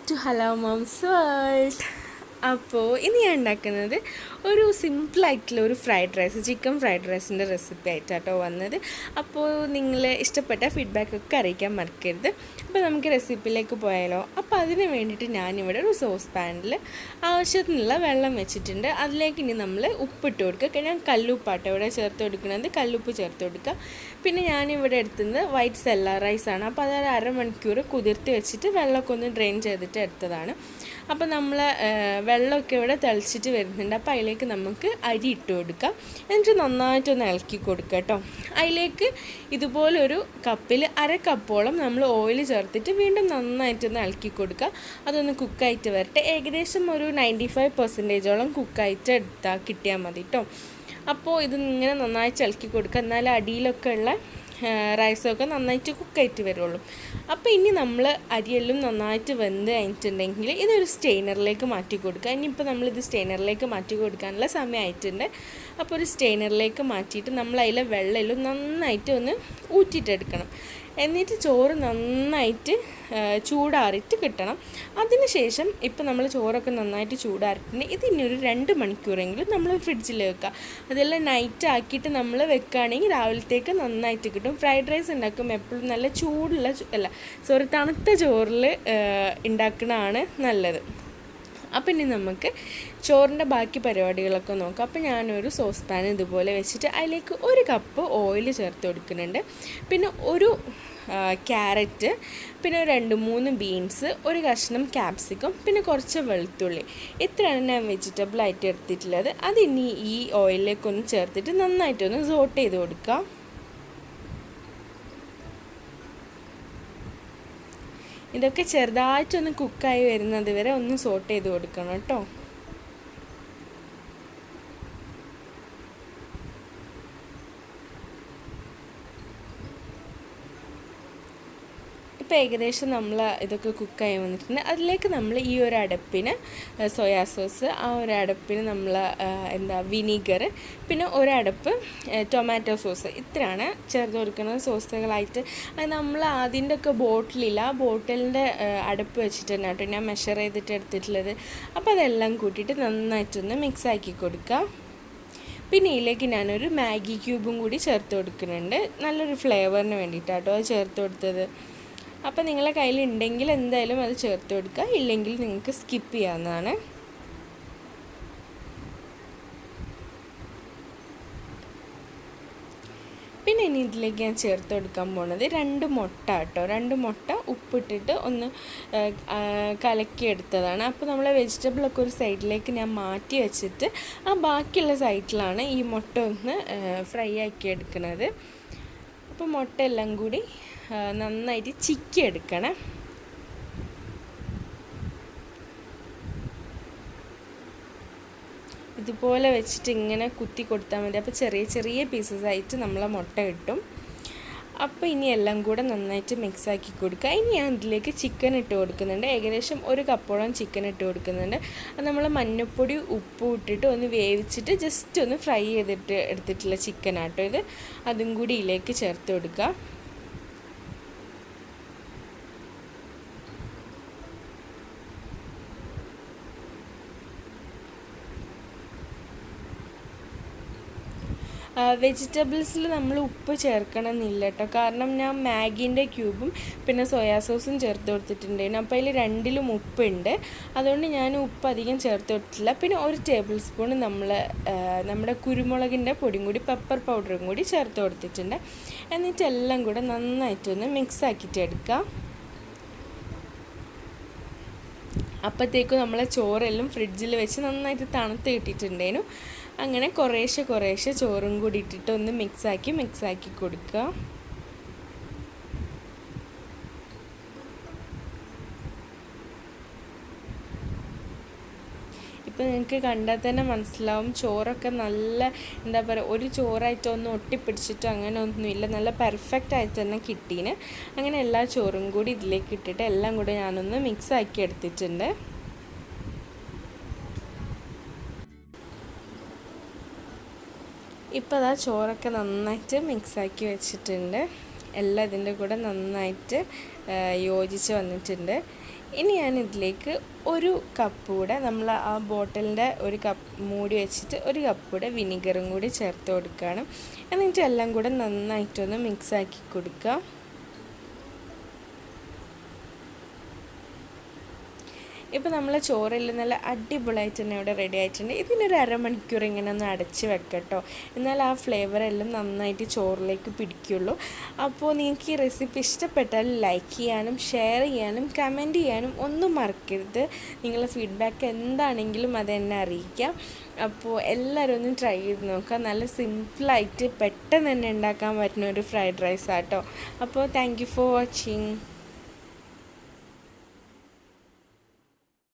Back to hello moms world. അപ്പോൾ ഇന്ന് ഞാൻ ഉണ്ടാക്കുന്നത് ഒരു സിമ്പിളായിട്ടുള്ള ഒരു ഫ്രൈഡ് റൈസ്, ചിക്കൻ ഫ്രൈഡ് റൈസിൻ്റെ റെസിപ്പി ആയിട്ടാട്ടോ വന്നത്. അപ്പോൾ നിങ്ങൾ ഇഷ്ടപ്പെട്ട ഫീഡ്ബാക്കൊക്കെ അറിയിക്കാൻ മറക്കരുത്. അപ്പോൾ നമുക്ക് റെസിപ്പിയിലേക്ക് പോയാലോ. അപ്പോൾ അതിന് വേണ്ടിയിട്ട് ഞാനിവിടെ ഒരു സോസ് പാനിൽ ആവശ്യത്തിനുള്ള വെള്ളം വെച്ചിട്ടുണ്ട്. അതിലേക്ക് ഇനി നമ്മൾ ഉപ്പിട്ട് കൊടുക്കുക. ഞാൻ കല്ലുപ്പാട്ടോ ഇവിടെ ചേർത്ത് കൊടുക്കുന്നത്, കല്ലുപ്പ് ചേർത്ത് കൊടുക്കുക. പിന്നെ ഞാനിവിടെ എടുത്തത് വൈറ്റ് സെല്ല റൈസാണ്. അപ്പോൾ അത് അരമണിക്കൂർ കുതിർത്തി വെച്ചിട്ട് വെള്ളമൊക്കെ ഒന്ന് ഡ്രെയിൻ ചെയ്തിട്ട് എടുത്തതാണ്. അപ്പോൾ നമ്മൾ വെള്ളമൊക്കെ ഇവിടെ തിളച്ചിട്ട് വരുന്നുണ്ട്. അപ്പോൾ അതിലേക്ക് നമുക്ക് അരി ഇട്ട് കൊടുക്കാം. എന്നിട്ട് നന്നായിട്ടൊന്ന് ഇളക്കി കൊടുക്കുക കേട്ടോ. അതിലേക്ക് ഇതുപോലൊരു കപ്പിൽ കപ്പോളം നമ്മൾ ഓയിൽ ചേർത്തിട്ട് വീണ്ടും നന്നായിട്ടൊന്ന് ഇളക്കി കൊടുക്കുക. അതൊന്ന് കുക്കായിട്ട് വരട്ടെ. ഏകദേശം ഒരു 95% കുക്കായിട്ട് എടുത്താൽ കിട്ടിയാൽ മതി കേട്ടോ. അപ്പോൾ ഇത് ഇങ്ങനെ നന്നായിട്ട് ഇളക്കി കൊടുക്കുക. എന്നാലും അടിയിലൊക്കെ ഉള്ള റൈസൊക്കെ നന്നായിട്ട് കുക്കായിട്ട് വരുള്ളൂ. അപ്പോൾ ഇനി നമ്മൾ അരിയെല്ലാം നന്നായിട്ട് വെന്ത് കഴിഞ്ഞിട്ടുണ്ടെങ്കിൽ ഇതൊരു സ്റ്റെയിനറിലേക്ക് മാറ്റി കൊടുക്കുക. ഇനിയിപ്പോൾ നമ്മളിത് സ്റ്റെയിനറിലേക്ക് മാറ്റി കൊടുക്കാനുള്ള സമയമായിട്ടുണ്ട്. അപ്പോൾ ഒരു സ്റ്റെയിനറിലേക്ക് മാറ്റിയിട്ട് നമ്മൾ അതിലെ വെള്ളമെല്ലാം നന്നായിട്ട് ഒന്ന് ഊറ്റിയിട്ടെടുക്കണം. എന്നിട്ട് ചോറ് നന്നായിട്ട് ചൂടാറിയിട്ട് കിട്ടണം. അതിന് ശേഷം ഇപ്പോൾ നമ്മൾ ചോറൊക്കെ നന്നായിട്ട് ചൂടാറിയിട്ടുണ്ട്. ഇതിനൊരു 2 മണിക്കൂറെങ്കിലും നമ്മൾ ഫ്രിഡ്ജിൽ വെക്കുക. അതെല്ലാം നൈറ്റ് ആക്കിയിട്ട് നമ്മൾ വെക്കുകയാണെങ്കിൽ രാവിലത്തേക്ക് നന്നായിട്ട് കിട്ടും. ഫ്രൈഡ് റൈസ് ഉണ്ടാക്കുമ്പോൾ എപ്പോഴും നല്ല ചൂടുള്ള തണുത്ത ചോറിൽ ഉണ്ടാക്കുന്നതാണ് നല്ലത്. അപ്പം ഇനി നമുക്ക് ചോറിൻ്റെ ബാക്കി പരിപാടികളൊക്കെ നോക്കാം. അപ്പോൾ ഞാനൊരു സോസ് പാൻ ഇതുപോലെ വെച്ചിട്ട് അതിലേക്ക് 1 കപ്പ് ഓയിൽ ചേർത്ത് കൊടുക്കുന്നുണ്ട്. പിന്നെ ഒരു ക്യാരറ്റ്, പിന്നെ 2-3 ബീൻസ്, ഒരു കഷ്ണം ക്യാപ്സിക്കം, പിന്നെ കുറച്ച് വെളുത്തുള്ളി. ഇത്രയാണ് ഞാൻ വെജിറ്റബിളായിട്ട് എടുത്തിട്ടുള്ളത്. അതിനി ഈ ഓയിലിലേക്കൊന്ന് ചേർത്തിട്ട് നന്നായിട്ടൊന്ന് സോട്ട് ചെയ്ത് കൊടുക്കാം. ഇതൊക്കെ ചെറുതായിട്ടൊന്ന് കുക്കായി വരുന്നത് വരെ ഒന്ന് സോട്ട് ചെയ്ത് കൊടുക്കണം കേട്ടോ. ഇപ്പോൾ ഏകദേശം നമ്മൾ ഇതൊക്കെ കുക്കായി വന്നിട്ടുണ്ട്. അതിലേക്ക് നമ്മൾ ഈ ഒരു അടപ്പിന് സോയാ സോസ്, ആ ഒരു അടപ്പിന് നമ്മൾ വിനീഗർ, പിന്നെ ഒരടപ്പ് ടൊമാറ്റോ സോസ്, ഇത്രയാണ് ചേർത്ത് കൊടുക്കുന്ന സോസുകളായിട്ട്. അത് നമ്മൾ അതിൻ്റെ ഒക്കെ ബോട്ടിലില്ല, ആ ബോട്ടിലിൻ്റെ അടപ്പ് വെച്ചിട്ടാണ് കേട്ടോ ഞാൻ മെഷർ ചെയ്തിട്ട് എടുത്തിട്ടുള്ളത്. അപ്പോൾ അതെല്ലാം കൂട്ടിയിട്ട് നന്നായിട്ടൊന്ന് മിക്സാക്കി കൊടുക്കുക. പിന്നെ ഇതിലേക്ക് ഞാനൊരു മാഗി ക്യൂബും കൂടി ചേർത്ത് കൊടുക്കുന്നുണ്ട്. നല്ലൊരു ഫ്ലേവറിന് വേണ്ടിയിട്ടാട്ടോ അത് ചേർത്ത് കൊടുത്തത്. അപ്പോൾ നിങ്ങളുടെ കയ്യിലുണ്ടെങ്കിൽ എന്തായാലും അത് ചേർത്ത് കൊടുക്കുക, ഇല്ലെങ്കിൽ നിങ്ങൾക്ക് സ്കിപ്പ് ചെയ്യാവുന്നതാണ്. പിന്നെ ഇനി ഇതിലേക്ക് ഞാൻ ചേർത്ത് കൊടുക്കാൻ പോകുന്നത് 2 മുട്ട കേട്ടോ. 2 മുട്ട ഉപ്പിട്ടിട്ട് ഒന്ന് കലക്കിയെടുത്തതാണ്. അപ്പോൾ നമ്മളെ വെജിറ്റബിളൊക്കെ ഒരു സൈഡിലേക്ക് ഞാൻ മാറ്റി വെച്ചിട്ട് ആ ബാക്കിയുള്ള സൈഡിലാണ് ഈ മുട്ട ഒന്ന് ഫ്രൈ ആക്കി എടുക്കുന്നത്. അപ്പോൾ മുട്ട എല്ലാം കൂടി നന്നായിട്ട് ചിക്കി എടുക്കണം. ഇതുപോലെ വെച്ചിട്ട് ഇങ്ങനെ കുത്തി കൊടുത്താൽ മതി. അപ്പോൾ ചെറിയ ചെറിയ പീസസ് ആയിട്ട് നമ്മളെ മുട്ട കിട്ടും. അപ്പോൾ ഇനി എല്ലാം കൂടെ നന്നായിട്ട് മിക്സാക്കി കൊടുക്കുക. ഇനി ഞാൻ ഇതിലേക്ക് ചിക്കൻ ഇട്ട് കൊടുക്കുന്നുണ്ട്. ഏകദേശം 1 കപ്പോളം ചിക്കൻ ഇട്ട് കൊടുക്കുന്നുണ്ട്. അത് നമ്മൾ മഞ്ഞൾപ്പൊടി ഉപ്പും ഇട്ടിട്ട് ഒന്ന് വേവിച്ചിട്ട് ജസ്റ്റ് ഒന്ന് ഫ്രൈ ചെയ്തിട്ട് എടുത്തിട്ടുള്ള ചിക്കനാട്ടോ ഇത്. അതും കൂടി ഇതിലേക്ക് ചേർത്ത് കൊടുക്കുക. വെജിറ്റബിൾസിൽ നമ്മൾ ഉപ്പ് ചേർക്കണമെന്നില്ല കേട്ടോ. കാരണം ഞാൻ മാഗീൻ്റെ ക്യൂബും പിന്നെ സോയാ സോസും ചേർത്ത് കൊടുത്തിട്ടുണ്ടായിരുന്നു. അപ്പോൾ അതിൽ 2ലും ഉപ്പുണ്ട്. അതുകൊണ്ട് ഞാൻ ഉപ്പ് അധികം ചേർത്ത് കൊടുത്തിട്ടില്ല. പിന്നെ 1 ടേബിൾ സ്പൂൺ നമ്മുടെ കുരുമുളകിൻ്റെ പൊടിയും കൂടി, പെപ്പർ പൗഡറും കൂടി ചേർത്ത് കൊടുത്തിട്ടുണ്ട്. എന്നിട്ട് എല്ലാം കൂടെ നന്നായിട്ടൊന്ന് മിക്സ് ആക്കിയിട്ട് എടുക്കാം. അപ്പോഴത്തേക്കും നമ്മളെ ചോറെല്ലാം ഫ്രിഡ്ജിൽ വെച്ച് നന്നായിട്ട് തണുത്ത് കിട്ടിയിട്ടുണ്ടായിരുന്നു. അങ്ങനെ കുറേശ്ശെ ചോറും കൂടി ഇട്ടിട്ട് ഒന്ന് മിക്സാക്കി കൊടുക്കുക. ഇപ്പോൾ നിങ്ങൾക്ക് കണ്ടാൽ തന്നെ മനസ്സിലാവും ചോറൊക്കെ നല്ല ഒരു ചോറായിട്ടൊന്നും ഒട്ടിപ്പിടിച്ചിട്ടോ അങ്ങനെ ഒന്നുമില്ല, നല്ല പെർഫെക്റ്റ് ആയിട്ട് തന്നെ കിട്ടീന്. അങ്ങനെ എല്ലാ ചോറും കൂടി ഇതിലേക്ക് ഇട്ടിട്ട് എല്ലാം കൂടി ഞാനൊന്ന് മിക്സാക്കി എടുത്തിട്ടുണ്ട്. ഇപ്പോൾ അതാ ചോറൊക്കെ നന്നായിട്ട് മിക്സാക്കി വെച്ചിട്ടുണ്ട്. എല്ലാം ഇതിൻ്റെ കൂടെ നന്നായിട്ട് യോജിച്ച് വന്നിട്ടുണ്ട്. ഇനി ഞാനിതിലേക്ക് ഒരു കപ്പ് കൂടെ നമ്മൾ ആ ബോട്ടിലിൻ്റെ ഒരു കപ്പ് മൂടി വെച്ചിട്ട് ഒരു കപ്പ് കൂടെ വിനീഗറും കൂടി ചേർത്ത് കൊടുക്കുകയാണ്. എന്നിട്ട് എല്ലാം കൂടെ നന്നായിട്ടൊന്ന് മിക്സാക്കി കൊടുക്കുക. ഇപ്പോൾ നമ്മൾ ചോറെല്ലാം നല്ല അടിപൊളിയായിട്ട് തന്നെ ഇവിടെ റെഡി ആയിട്ടുണ്ട്. ഇതിനൊരു അരമണിക്കൂർ ഇങ്ങനെ ഒന്ന് അടച്ച് വെക്കട്ടോ, എന്നാൽ ആ ഫ്ലേവറെല്ലാം നന്നായിട്ട് ചോറിലേക്ക് പിടിക്കുള്ളൂ. അപ്പോൾ നിങ്ങൾക്ക് ഈ റെസിപ്പി ഇഷ്ടപ്പെട്ടാൽ ലൈക്ക് ചെയ്യാനും ഷെയർ ചെയ്യാനും കമൻറ്റ് ചെയ്യാനും ഒന്നും മറക്കരുത്. നിങ്ങളുടെ ഫീഡ്ബാക്ക് എന്താണെങ്കിലും അതെന്നെ അറിയിക്കാം. അപ്പോൾ എല്ലാവരും ഒന്ന് ട്രൈ ചെയ്ത് നോക്കുക. നല്ല സിമ്പിളായിട്ട് പെട്ടെന്ന് തന്നെ ഉണ്ടാക്കാൻ പറ്റുന്ന ഒരു ഫ്രൈഡ് റൈസ് ആട്ടോ. അപ്പോൾ താങ്ക് യു ഫോർ വാച്ചിങ്.